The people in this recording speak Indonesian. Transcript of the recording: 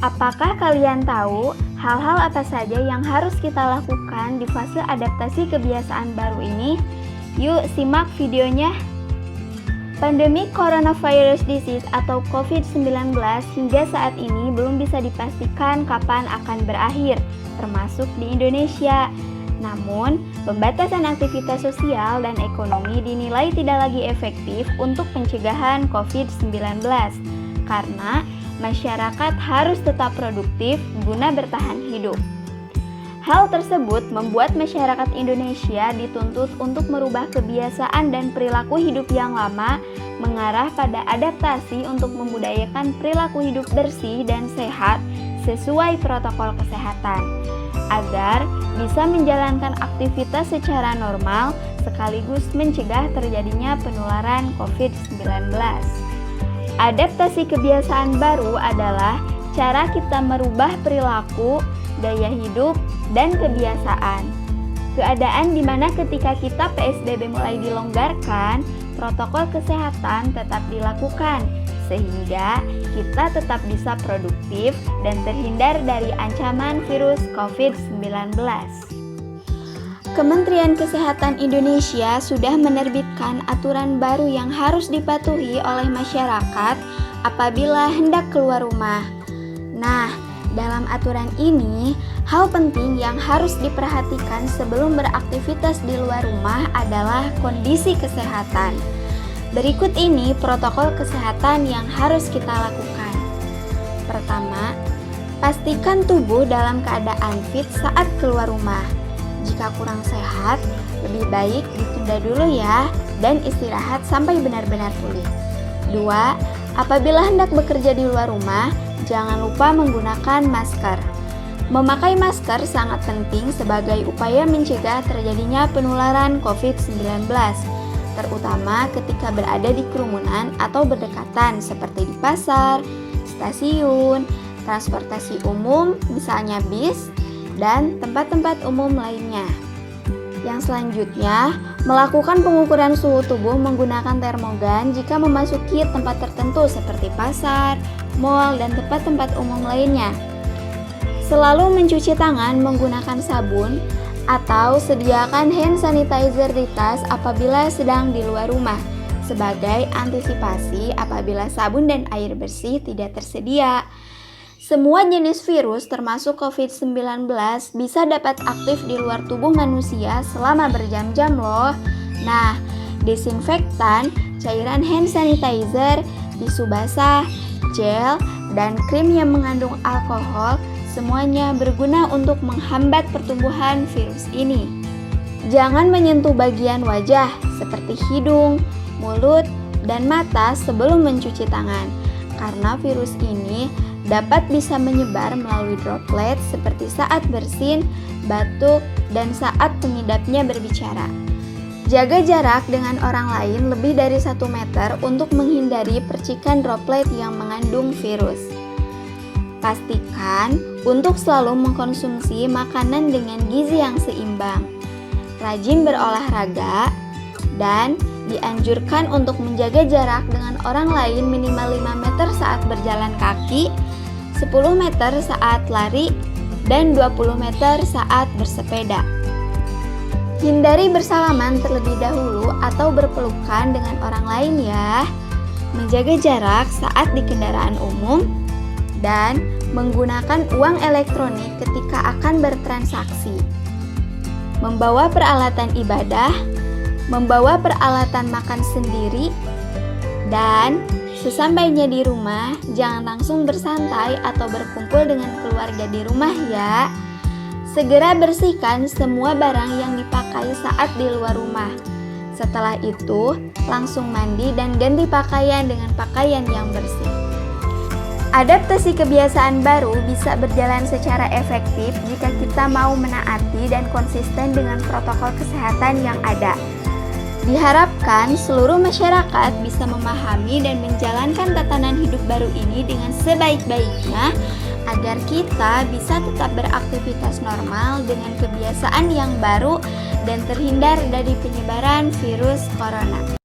Apakah kalian tahu hal-hal apa saja yang harus kita lakukan di fase adaptasi kebiasaan baru ini? Yuk simak videonya. Pandemi coronavirus disease atau COVID-19 hingga saat ini belum bisa dipastikan kapan akan berakhir, termasuk di Indonesia. Namun, pembatasan aktivitas sosial dan ekonomi dinilai tidak lagi efektif untuk pencegahan COVID-19 karena masyarakat harus tetap produktif guna bertahan hidup. Hal tersebut membuat masyarakat Indonesia dituntut untuk merubah kebiasaan dan perilaku hidup yang lama mengarah pada adaptasi untuk membudayakan perilaku hidup bersih dan sehat sesuai protokol kesehatan, agar bisa menjalankan aktivitas secara normal sekaligus mencegah terjadinya penularan COVID-19. Adaptasi kebiasaan baru adalah cara kita merubah perilaku, gaya hidup, dan kebiasaan. Keadaan di mana ketika kita PSBB mulai dilonggarkan, protokol kesehatan tetap dilakukan, sehingga kita tetap bisa produktif dan terhindar dari ancaman virus COVID-19. Kementerian Kesehatan Indonesia sudah menerbitkan aturan baru yang harus dipatuhi oleh masyarakat apabila hendak keluar rumah. Nah, dalam aturan ini, hal penting yang harus diperhatikan sebelum beraktivitas di luar rumah adalah kondisi kesehatan. Berikut ini protokol kesehatan yang harus kita lakukan. Pertama, pastikan tubuh dalam keadaan fit saat keluar rumah. Jika kurang sehat, lebih baik ditunda dulu ya dan istirahat sampai benar-benar pulih. 2. Apabila hendak bekerja di luar rumah, jangan lupa menggunakan masker. Memakai masker sangat penting sebagai upaya mencegah terjadinya penularan COVID-19, terutama ketika berada di kerumunan atau berdekatan seperti di pasar, stasiun, transportasi umum, misalnya bis, dan tempat-tempat umum lainnya. Yang selanjutnya, melakukan pengukuran suhu tubuh menggunakan termogan jika memasuki tempat tertentu seperti pasar, mal, dan tempat-tempat umum lainnya. Selalu mencuci tangan menggunakan sabun atau sediakan hand sanitizer di tas apabila sedang di luar rumah sebagai antisipasi apabila sabun dan air bersih tidak tersedia. Semua jenis virus termasuk COVID-19 bisa dapat aktif di luar tubuh manusia selama berjam-jam loh. Nah, desinfektan, cairan hand sanitizer, tisu basah, gel, dan krim yang mengandung alkohol semuanya berguna untuk menghambat pertumbuhan virus ini. Jangan menyentuh bagian wajah seperti hidung, mulut, dan mata sebelum mencuci tangan, karena virus ini dapat bisa menyebar melalui droplet seperti saat bersin, batuk, dan saat pengidapnya berbicara. Jaga jarak dengan orang lain lebih dari 1 meter untuk menghindari percikan droplet yang mengandung virus. Pastikan untuk selalu mengkonsumsi makanan dengan gizi yang seimbang, rajin berolahraga, dan dianjurkan untuk menjaga jarak dengan orang lain minimal 5 meter saat berjalan kaki, 10 meter saat lari, dan 20 meter saat bersepeda. Hindari bersalaman terlebih dahulu atau berpelukan dengan orang lain ya. Menjaga jarak saat di kendaraan umum, dan menggunakan uang elektronik ketika akan bertransaksi. Membawa peralatan ibadah, membawa peralatan makan sendiri, dan sesampainya di rumah, jangan langsung bersantai atau berkumpul dengan keluarga di rumah ya. Segera bersihkan semua barang yang dipakai saat di luar rumah. Setelah itu, langsung mandi dan ganti pakaian dengan pakaian yang bersih. Adaptasi kebiasaan baru bisa berjalan secara efektif jika kita mau menaati dan konsisten dengan protokol kesehatan yang ada. Diharapkan seluruh masyarakat bisa memahami dan menjalankan tatanan hidup baru ini dengan sebaik-baiknya agar kita bisa tetap beraktivitas normal dengan kebiasaan yang baru dan terhindar dari penyebaran virus corona.